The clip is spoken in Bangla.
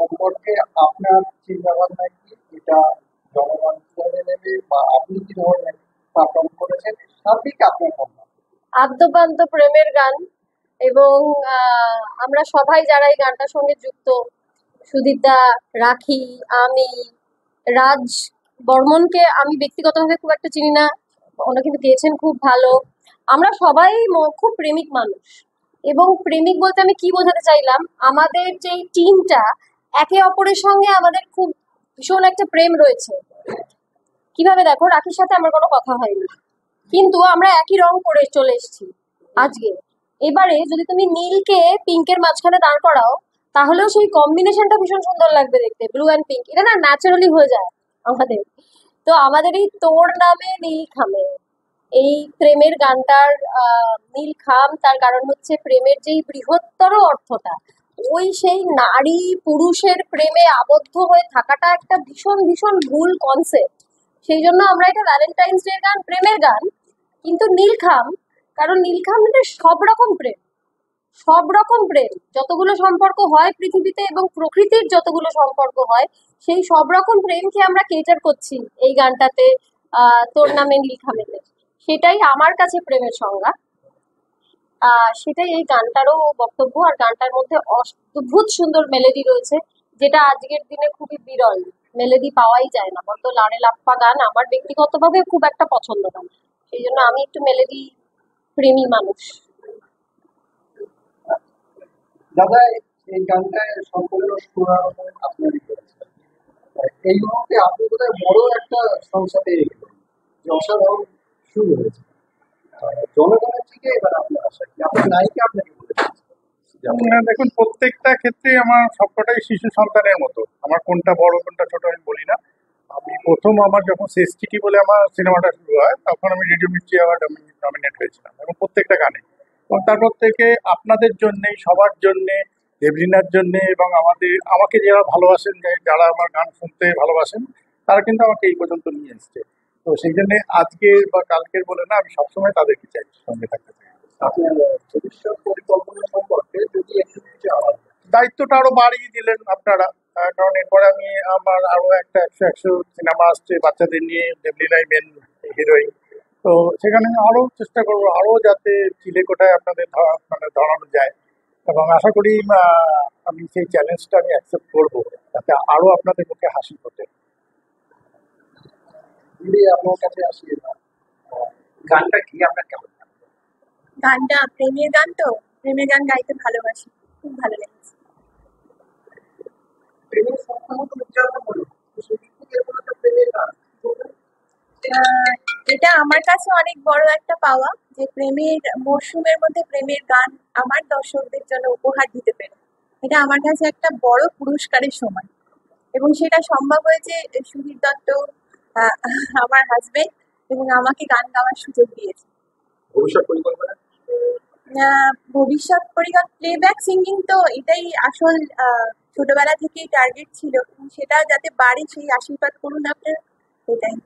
সম্পর্কে আপনার চিন্তা ভাবনা কি? এটা জনগণ কিভাবে নেবে বা আপনি কি ধরনের পারফর্ম করেছেন, সার্বিক আপনার ভাবনা? আদ্যপান্ত প্রেমের গান। এবং আমরা সবাই যারা এই গানটার সঙ্গে যুক্ত, সুদীপদা, রাখি, আমি, রাজ বর্মনকে আমি ব্যক্তিগতভাবে খুব একটা চিনি না, ওনারা কিন্তু গেয়েছেন খুব ভালো। আমরা সবাই খুব প্রেমিক মানুষ। এবং প্রেমিক বলতে আমি কি বোঝাতে চাইলাম, আমাদের যে টিমটা একে অপরের সঙ্গে আমাদের খুব ভীষণ একটা প্রেম রয়েছে। কিভাবে দেখো, রাখির সাথে আমার কোনো কথা হয়নি, কিন্তু আমরা একই রং করে চলে এসেছি আজকে। এবারে যদি তুমি নীলকে পিঙ্কের মাঝখানে দাঁড় করাও, তাহলেও সেই কম্বিনেশনটা ভীষণ সুন্দর লাগবে দেখতে, ব্লু অ্যান্ড পিঙ্ক, এটা না ন্যাচারালি হয়ে যায় আমাদের। তো আমাদের এই তোর নামে নীল খামে, এই প্রেমের গানটার নীল খাম, তার কারণ হচ্ছে প্রেমের যেই বৃহত্তর অর্থটা, ওই সেই নারী পুরুষের প্রেমে আবদ্ধ হয়ে থাকাটা একটা ভীষণ ভীষণ ভুল কনসেপ্ট। সেই জন্য আমরা এটা ভ্যালেন্টাইন্স ডে গান, প্রেমের গান, কিন্তু নীলখাম। কারণ নীলখাম মানে সব রকম প্রেম, সব রকম প্রেম যতগুলো সম্পর্ক হয় পৃথিবীতে, এবং প্রকৃতির যতগুলো সম্পর্ক হয়, সেই সব রকম প্রেমকে আমরা কেটার করছি এই গানটাতে, তোর নামে নীলখামেতে। সেটাই আমার কাছে প্রেমের সংজ্ঞা। সেটাই এই গানটারও বক্তব্য। আর গানটার মধ্যে অদ্ভুত সুন্দর মেলেডি রয়েছে, যেটা আজকের দিনে খুবই বিরল। মেলেডি পাওয়াই যায় না, বড্ড লাড়ে লাপ্পা গান আমার ব্যক্তিগতভাবে খুব একটা পছন্দ না, সেই জন্য আমি একটু মেলেডি প্রেমী মানুষ। দাদা, এই গানটায় সম্পূর্ণ সুরারোপণ আপনারই করেছেন। এই মুহূর্তে আপনি বোধহয় বড় একটা সংস্থা পেয়ে গেলেন, যে অসাধারণ শুরু হয়েছে। জনগণের থেকে এবার আপনার আশা কি? আপনার নায়িকা আপনাকে বলেছেন দেখুন, প্রত্যেকটা ক্ষেত্রে আমার সবকটাই শিশু সন্তানের মতো। আমার কোনটা বড় কোনটা ছোট আমি বলি না। আমি প্রথম আমার যখন শেষ চিঠি বলে আমার সিনেমাটা শুরু হয়, তখন আমি রেডিও মির্চি অ্যাওয়ার্ড নমিনেট হয়েছিলাম, এবং প্রত্যেকটা গানে। এবং তারপর থেকে আপনাদের জন্যে, সবার জন্যে, দেবলিনার জন্যে, এবং আমাকে যারা ভালোবাসেন, যারা আমার গান শুনতে ভালোবাসেন, তারা কিন্তু আমাকে এই পর্যন্ত নিয়ে এসছে। তো সেই জন্যে আজকের বা কালকের বলে না, আমি সবসময় তাদেরকে চাই, সঙ্গে থাকতে চাই। আপনার ভবিষ্যৎ পরিকল্পনা সম্পর্কে যদি একটু কিছু আলাদা। দায়িত্বটা আরো বাড়িয়ে দিলেন আপনারা। কারণ এরপরে আমার আরো একটা 100 সিনেমা আসছে বাচ্চাদের নিয়ে, দেবলীলাই মেন হিরোইন। তো সেখানে আরো চেষ্টা করবো, আরো যাতে চিলেকোঠায় আপনাদের মানে ধরানো যায়। এবং আশা করি আমি সেই চ্যালেঞ্জটা আমি অ্যাকসেপ্ট করবো, যাতে আরো আপনাদের মুখে হাসি ফোটে। দিদি, আপনার কাছে আসি, গানটা কি আপনার কেমন? গানটা প্রেমের গান, তো প্রেমের গান গাইতে ভালোবাসি, খুব ভালো লেগেছে। প্রেমের সম্পূর্ণ উদযাপন হলো, প্রেমের গান। এটা আমার কাছে অনেক বড় একটা পাওয়া, যে প্রেমের মরশুমের মধ্যে প্রেমের গান আমার দর্শকদের জন্য উপহার দিতে পেরে। এটা আমার কাছে একটা বড় পুরস্কারের সময়, এবং সেটা সম্ভব হয়েছে সুধীর দত্ত, আমার হাজবেন্ড, এবং আমাকে গান গাওয়ার সুযোগ দিয়েছে। ভবিষ্যৎ পরিকল্পনা? ভবিষ্যৎ পরিকল্পনা প্লেব্যাক সিঙ্গিং, তো এটাই আসল ছোটবেলা থেকেই টার্গেট ছিল, সেটা যাতে বাড়ে সেই আশীর্বাদ করুন আপনারা, এটাই।